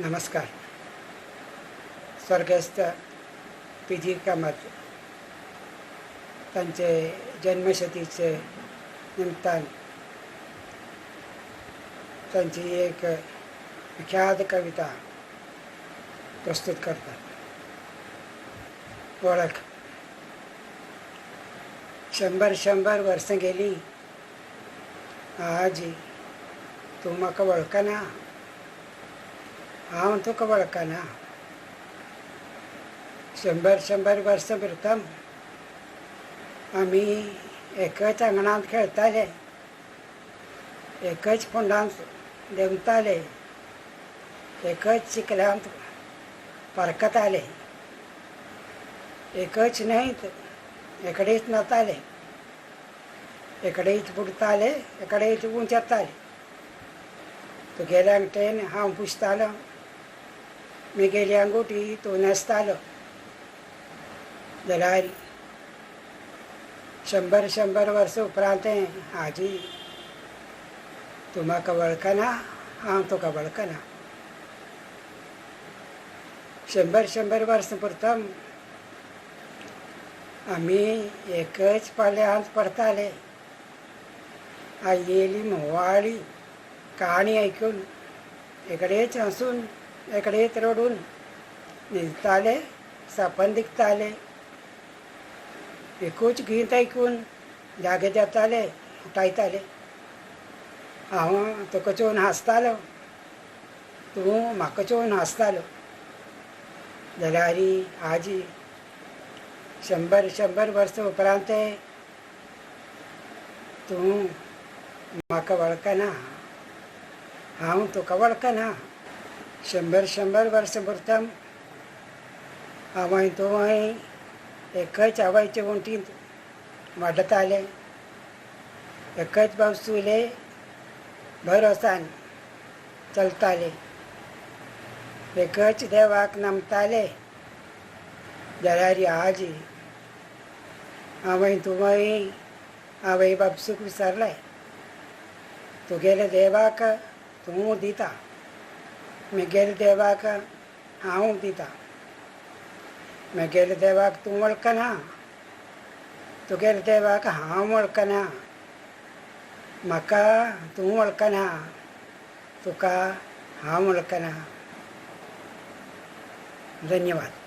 नमस्कार. स्वर्गस्थ P G Kamat त्यांचे जन्मशतीचे निमित्तान त्यांची एक विख्यात कविता प्रस्तुत करतात. ओळख. 100 वर्ष गेली, आज तू म्हाका वळखना, हांव तुका वळखना. 100 वर्स प्रथम आमी एकच अंगणांत खेळटाले, एकच फोंडांत देंवताले, एकच चिखलांत पारकताले, एकच न्हंयत एकडेच नाताले, एकडेच बुडताले, एकडेच उंच येताले. तुगेल्या अंगठेन हांव पुसतालो, म्हगेली अंगुठी तूं न्हेसतालो. जाल्यार 100 वर्स उपरांत आजी तूं म्हाका वळखना, हांव तुका वळखना. 100 वर्स प्रथम आमी एकच पालयांत पडताले. आयली म्होवाळी काणी आयकून एकडेच हसून एकडेच रडून न्हिदताले, सापन दिखताले. एकूच गीत ऐकून जागे जाताले, उठायताले. हांव तुका चोवन हांसतालो, तूं म्हाका चोवन हांसतालो. जाल्यार आजी 100 वर्स उपरांत तूं म्हाका वळखना, हांव तुका वळखना. 100 वर्स प्रथम हांवें तुवें एकच आवयचे वंटींत वाडताले, एकच बावसुले भरोसान चलताले, एकच देवाक नमताले. जाल्यार आज हांवें तुवें आवय बापूसक विसरलें. तुगेल्या देवाक तूं दिता, म्हगेल्या देवाक हांव दिता. म्हगेल्या देवाक तूं वळखना, तुगेल्या देवाक हांव वळखना. म्हाका तूं वळखना, तुका हांव वळखना. धन्यवाद.